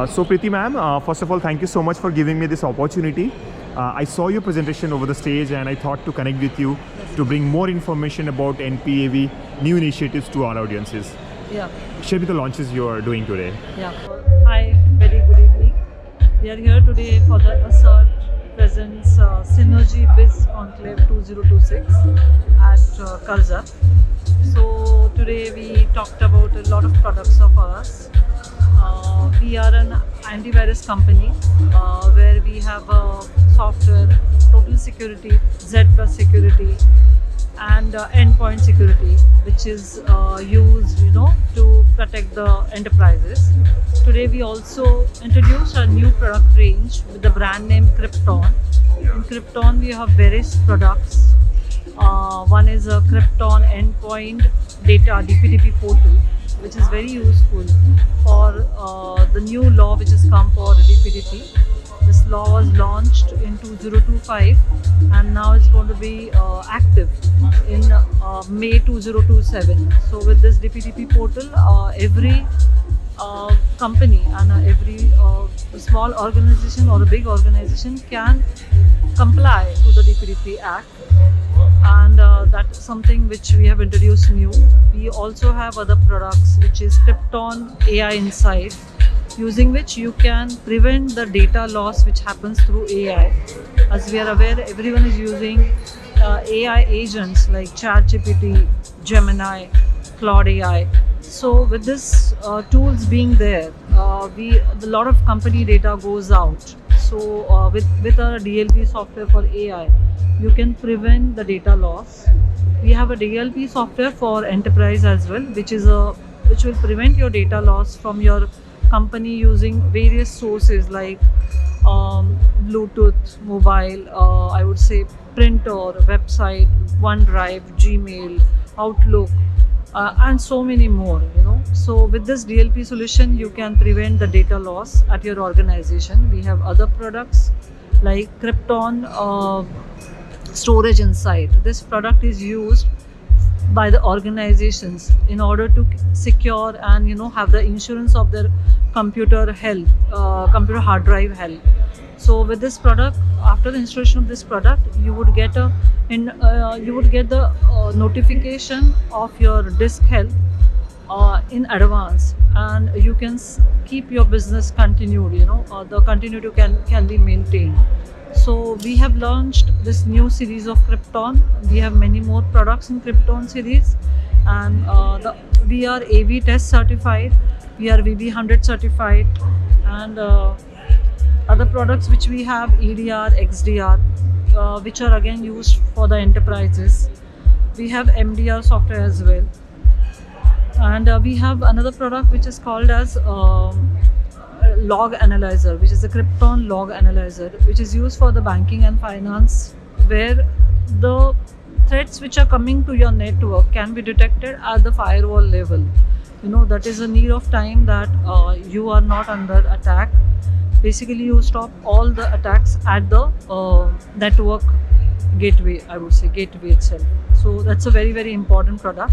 So Preeti ma'am, first of all, thank you so much for giving me this opportunity. I saw your presentation over the stage and I thought to connect with you to bring more information about NPAV new initiatives to our audiences. Yeah, Share me the launches you are doing today. yeah. Hi, very good evening. We are here today for the Assert Presents Synergy Biz Conclave 2026 at Karza. So today we talked about a lot of products of ours. We are an antivirus company where we have a software, total security, Z plus security, and endpoint security, which is used, to protect the enterprises. Today we also introduced a new product range with the brand name Krypton. In Krypton we have various products. One is a Krypton endpoint data DPDP portal, which is very useful for the new law which has come for DPDP. This law was launched in 2025 and now it's going to be active in May 2027. So with this DPDP portal, every company and every small organization or a big organization can comply to the DPDP Act, and that's something which we have introduced new. We also have other products which is Krypton AI Insight, using which you can prevent the data loss which happens through AI. As we are aware, everyone is using AI agents like ChatGPT, Gemini, Claude AI. So with this tools being there, a lot of company data goes out. So with our DLP software for AI, you can prevent the data loss. We have a DLP software for enterprise as well, which will prevent your data loss from your company using various sources like Bluetooth, mobile, I would say printer, website, OneDrive, Gmail, Outlook, and so many more. So with this DLP solution, you can prevent the data loss at your organization. We have other products like Krypton Storage Insight. This product is used by the organizations in order to secure and have the insurance of their computer health, computer hard drive health. So with this product, after the installation of this product, you would get the notification of your disk health in advance, and you can keep your business continued. The continuity can be maintained. So we have launched this new series of Krypton. We have many more products in Krypton series, and we are AV test certified, we are VB100 certified, and other products which we have EDR, XDR, which are again used for the enterprises. We have MDR software as well, and we have another product which is called as Log Analyzer, which is a Krypton Log Analyzer, which is used for the banking and finance, where the threats which are coming to your network can be detected at the firewall level. That is a need of time that you are not under attack. Basically, you stop all the attacks at the network gateway, I would say, gateway itself. So that's a very, very important product.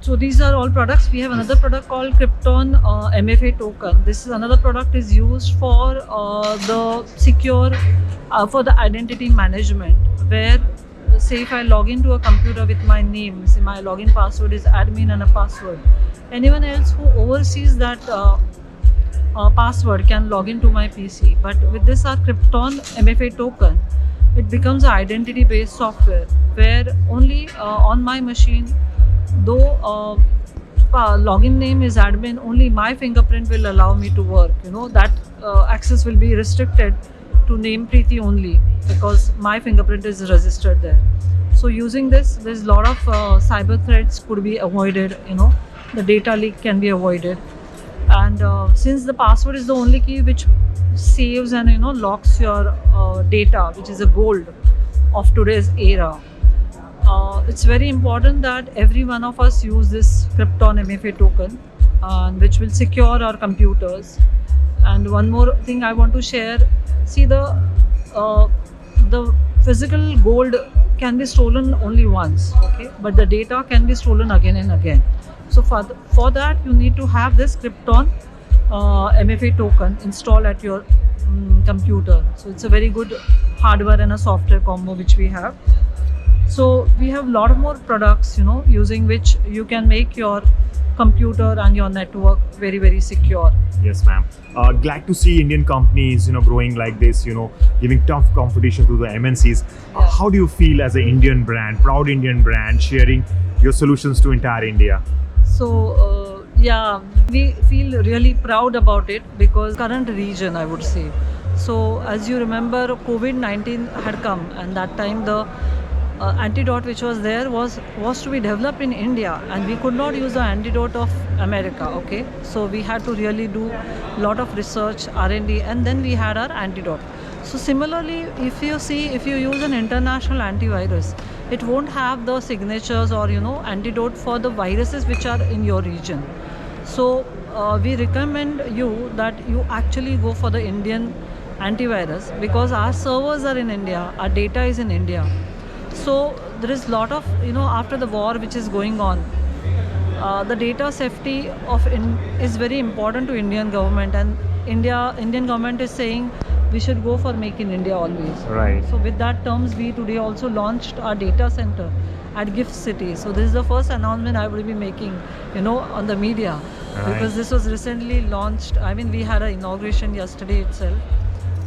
So these are all products. We have another product called Krypton MFA token. This is another product is used for the secure, for the identity management, where say if I log into a computer with my name, say my login password is admin and a password, anyone else who oversees that password can log into my PC. But with this our Krypton MFA token, it becomes an identity based software where only on my machine, though login name is admin, only my fingerprint will allow me to work. That access will be restricted to name Preeti only, because my fingerprint is registered there. So using this, there's a lot of cyber threats could be avoided. The data leak can be avoided, and since the password is the only key which saves and locks your data, which is a gold of today's era. It's very important that every one of us use this Krypton MFA token, which will secure our computers. And one more thing I want to share, see the physical gold can be stolen only once, okay, but the data can be stolen again and again. So for that you need to have this Krypton MFA token installed at your computer. So it's a very good hardware and a software combo which we have. So we have a lot of more products, using which you can make your computer and your network very, very secure. Yes, ma'am. Glad to see Indian companies, growing like this, giving tough competition to the MNCs. Yeah. How do you feel as an Indian brand, proud Indian brand, sharing your solutions to entire India? So yeah, we feel really proud about it because current region, I would say. So as you remember, COVID-19 had come, and that time the antidote which was there was to be developed in India, and we could not use the antidote of America. Okay, so we had to really do a lot of research, R&D, and then we had our antidote. So similarly, if you use an international antivirus, it won't have the signatures or antidote for the viruses which are in your region. So we recommend you that you actually go for the Indian antivirus because our servers are in India, our data is in India. So there is a lot of, after the war which is going on, the data safety is very important to Indian government, and Indian government is saying we should go for Make in India always. Right. So with that terms, we today also launched our data center at Gift City. So this is the first announcement I will be making, on the media, because this was recently launched. I mean, we had an inauguration yesterday itself,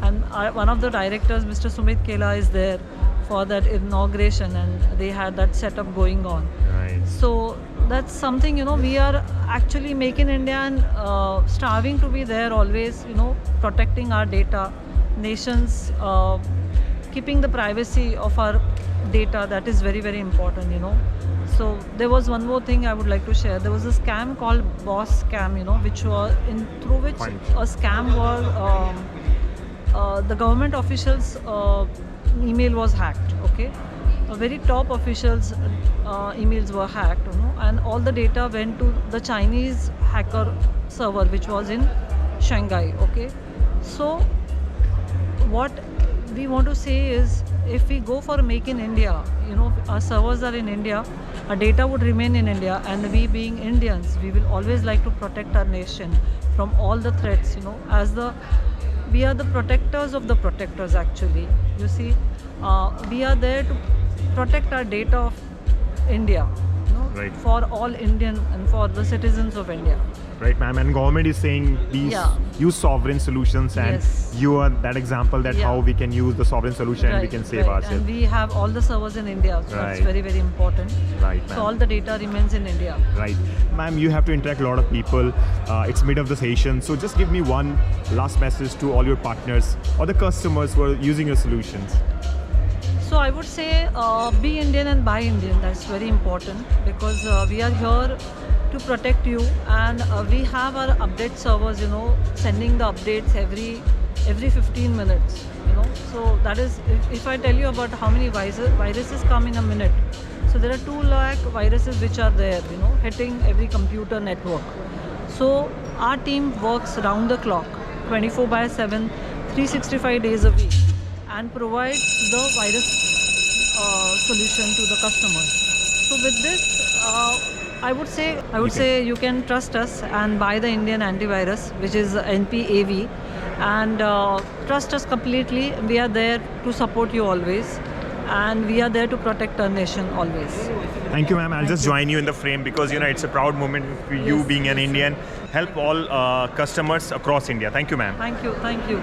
and one of the directors, Mr. Sumit Kela, is there for that inauguration, and they had that setup going on. Right. So that's something, we are actually Make in India and striving to be there always, protecting our data, nations, keeping the privacy of our data. That is very, very important, So there was one more thing I would like to share. There was a scam called Boss Scam, which was through which a scam was the government officials email was hacked. Okay, a very top officials emails were hacked, and all the data went to the Chinese hacker server which was in Shanghai. Okay, so what we want to say is, if we go for Make in India, our servers are in India, our data would remain in India, and we being Indians, we will always like to protect our nation from all the threats, we are the protectors of the protectors actually. You see, we are there to protect our data of India, Right. for all Indian and for the citizens of India. Right, ma'am. And government is saying please Yeah. use sovereign solutions, and Yes. you are that example that Yeah. how we can use the sovereign solution and we Right, can save right. ourselves. And we have all the servers in India, so that's Right. very, very important. Right, So ma'am. all the data remains in India. Right. Ma'am, you have to interact a lot of people. It's mid of the session. So just give me one last message to all your partners or the customers who are using your solutions. So I would say be Indian and buy Indian. That's very important because we are here to protect you, and we have our update servers, sending the updates every 15 minutes, So that is, if I tell you about how many viruses come in a minute, so there are 2 lakh viruses which are there, hitting every computer network. So our team works round the clock, 24/7, 365 days a week, and provides the virus solution to the customers. So with this, I would say you can trust us and buy the Indian antivirus, which is NPAV, and trust us completely. We are there to support you always, and we are there to protect our nation always. Thank you, ma'am. I'll just you. join you in the frame because it's a proud moment for you Yes, being an yes, Indian. Help all customers across India. Thank you, ma'am. Thank you.